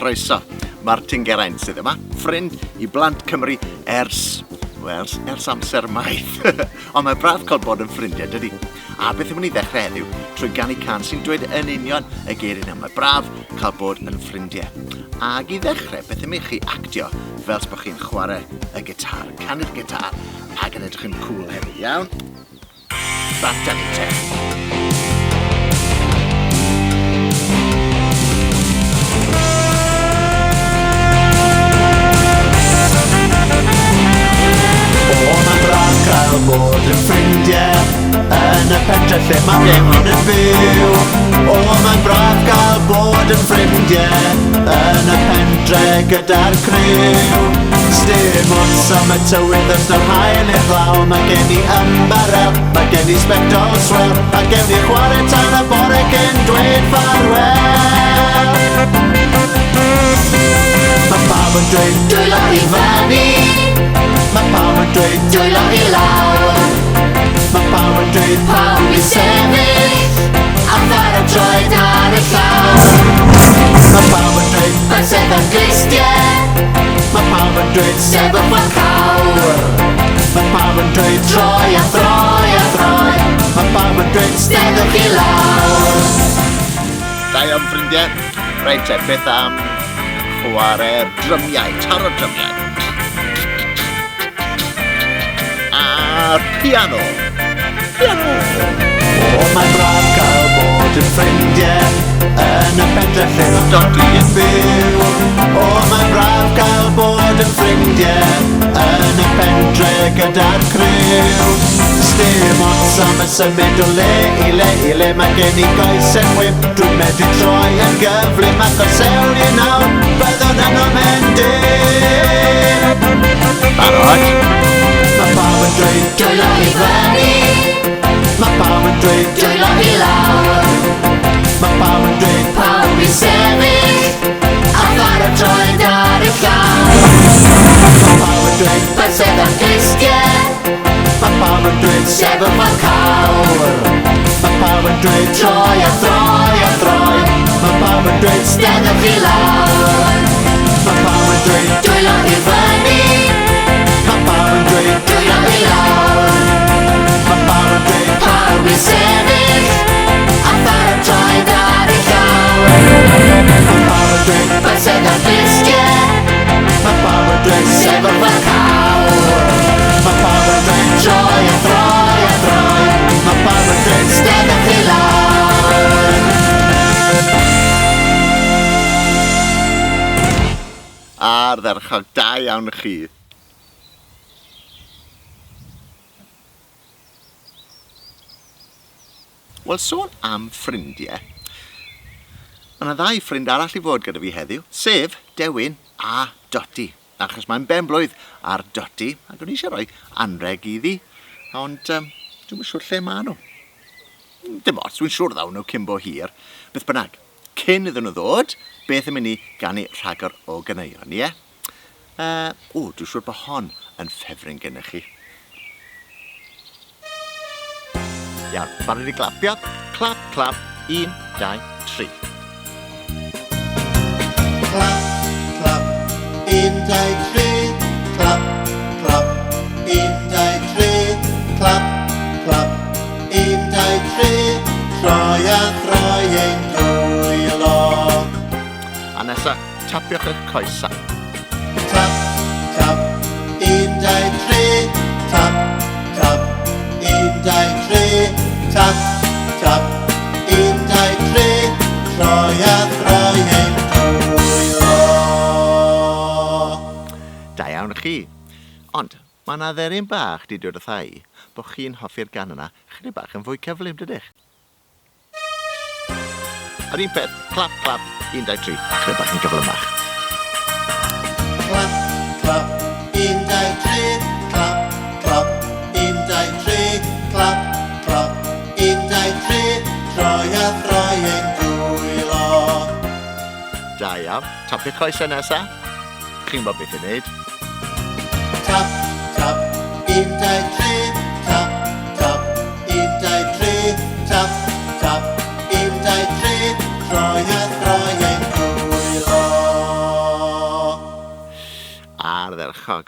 croeso. Martyn Geraint sydd yma, ffrind I blant Cymru ers amser maith. Ond mae braf cael bod yn ffrindiau, dydy. A beth yw'n I ddechrau heddiw trwy ganu can sy'n dweud yn union y geiriau yna. Mae braf cael bod yn ffrindiau. Ac I ddechrau, beth yw'n chi actio fel sbych chi'n chwarae y gitar, canu'r gitar, ac yn edrych yn cool hefyd, iawn? Bata ni te. Cael bod yn ffrindiau yn y pentre lle mae Dewin yn byw. Mae'n braf cael bod yn ffrindiau yn y pentre gyda'r criw. Sdim ots am y tywydd ys na'r hael i'r glaw. Mae gen I ymbarel, mae gen I sbectol swel, a gewn I chwarae tan y bore cyn dweud ffarwel. Mae pawb yn dweud dwylo I fyny, mae pawb yn dweud dwylo I lawr. Mae pawb yn dweud pawb I sefyll, a thar o droed ar y llaw. Mae pawb yn dweud bysedd yn glistiau, mae pawb yn dweud sefyll fel cawr. Mae pawb yn dweud troi a throi a throi, mae pawb yn dweud steddwch I lawr. Da iawn ffrindiau. Reit te, beth am chwarae drymiau, taro drymiau. Piano. Mae'n braf cael bod yn ffrindiau yn y pentre lle mae Doti yn byw. Mae'n braf cael bod yn ffrindiau yn y pentre gyda'r criw. Sdim ots am y symud o le I le, mae gen I goes yn wym. Dwi'n medru troi yn gyflym ac os ewn I nawr, byddwn yn omendyn. Barod? Mae pawb yn dweud dwylo I fyny, mae pawb yn dweud dwylo I lawr. Mae pawb yn dweud pawb I sefyll, a thar o droed ar y llaw. Mae pawb yn dweud bysedd yn glistiau, mae pawb yn dweud sefyll fel cawr. Mae pawb yn dweud troi a throi a throi, mae pawb yn dweud steddwch I lawr. Mae pawb yn dweud dwylo I fyny, mae pawb yn dweud dwylo I lawr. Mae pawb yn dweud pawb I sefyll, a thar o droed ar y llaw. Mae pawb yn dweud bysedd yn glistiau, mae pawb yn dweud sefyll fel cawr. Mae pawb yn dweud troi a throi a throi, mae pawb yn dweud steddwch I lawr. Ardderchog, da iawn chi. Wel, sôn am ffrindiau. Mae yna ddau ffrind arall I fod gyda fi heddiw, sef Dewin a Doti. Achos mae'n benblwydd ar Doti, ac o'n I eisiau rhoi anreg iddi, ond dwi'n siŵr lle maen nhw. Dim ots, dwi'n siŵr ddawn nhw cyn bo hir. Beth bynnag, cyn iddyn nhw ddod, beth yn mynd I ganu rhagor o ganeuon, ie? Dwi'n siŵr bod hon yn ffefryn gyda chi. Iawn, barod I glapio. Clap, clap, 1, 2, 3. Clap, clap, 1, 2, 3. Clap, clap, 1, 2, 3. Clap, clap, 1, 2, 3. Troi a throi ein dwylo. A nesa, tapiwch eich coesau. Tap, tap, 1, 2, 3. Tap, tap, 1, 2, 3. Tap, tap, 1, 2, 3. Troi a throi ein dwylo. Da iawn chi. Ond, mae yna dderyn bach di dod o thai bod chi'n hoffi'r gan yna chydig bach yn fwy cyflym, dydych? Yr un peth, clap, clap, 1, 2, 3, chydig bach yn gyflymach. Clap, clap, 1, 2, 3. Clap, clap, 1, 2, 3. Clap, clap, 1, 2, 3. Troi a throi ein dwylo. Da iawn, tapiwch coesau nesa. Chi'n bod beth I wneud. Tap, tap, 1, 2, 3. Tap, tap, 1, 2, 3. Tap, tap, 1, 2, 3. Troi a throi ein dwylo. ardderchog.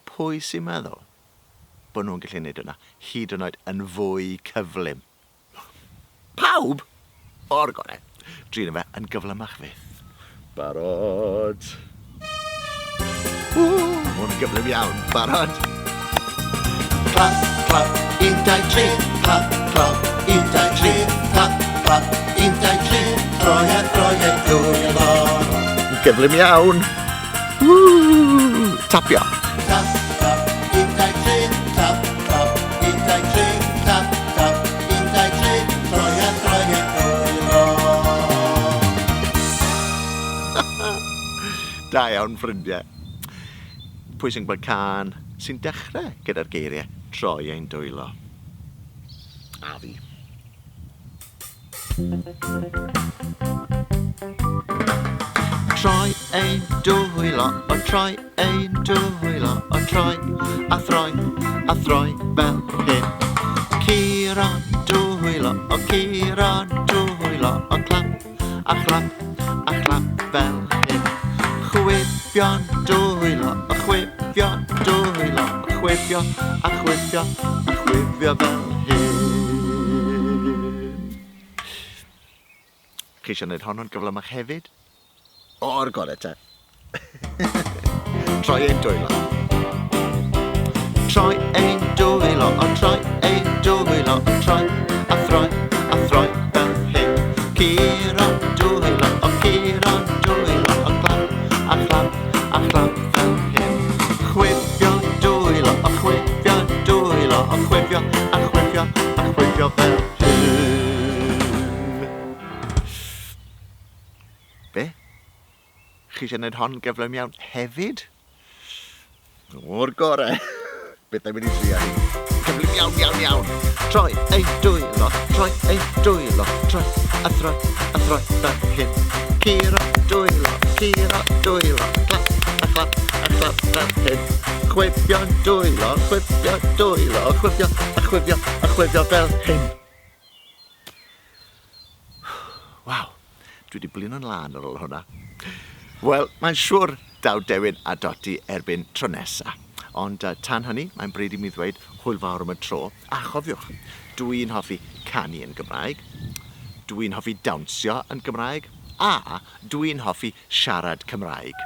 Pwy sy'n meddwl bod nhw'n gallu gwneud hwnna hyd yn oed yn fwy cyflym? Pawb? O'r gorau. Drin fe yn gyflymach fydd. Barod. Hwn yn gyflym iawn. Barod. Clap, clap, 1, 2, 3. Clap, clap, 1, 2, 3. Clap, clap, 1, 2, 3. Troiau, dwylo. Gyflym iawn. Tapio. Tap, tap, 1, 2, 3. Tap, tap, 1, 2, 3. Tap, tap, 1, 2, 3. Troiau, dwylo. Da iawn, ffrindiau. Pwy sy'n gweld can sy'n dechrau gyda'r geiriau troi ein dwylo? A fi. Troi ein dwylo, o troi ein dwylo, o troi a throi fel hyn. Curo dwylo, o curo dwylo, o clap a chlap fel hyn. Chwifio dwylo, o chwifio dwylo, o chwifio a chwifio fel hyn. Chi eisiau gwneud hon o'n gyflymach hefyd? O'r gorau te. Troi ein dwylo. Troi ein dwylo, o troi ein dwylo, o troi a throi fel hyn. Curo dwylo, o curo dwylo, o chlap fel hyn. Chwifio dwylo, o chwifio dwylo, o chwifio fel hyn. Be? Chi eisiau gwneud hon gyflym iawn hefyd? O'r gorau. Beth am wedi trio hi? Gyflym iawn. Troi ein dwylo, troi ein dwylo, troi a throi fel hyn. Curo dwylo, clap fel hyn. Chwifio dwylo, chwifio fel hyn. Waw, dwi wedi blino'n lan ar ôl hwnna. Wel, mae'n siŵr daw Dewin a Doti erbyn tro nesa. Ond tan hynny, mae'n bryd i mi ddweud hwyl fawr am y tro. A chofiwch, dwi'n hoffi canu yn Gymraeg, dwi'n hoffi dawnsio yn Gymraeg, a dwi'n hoffi siarad Cymraeg.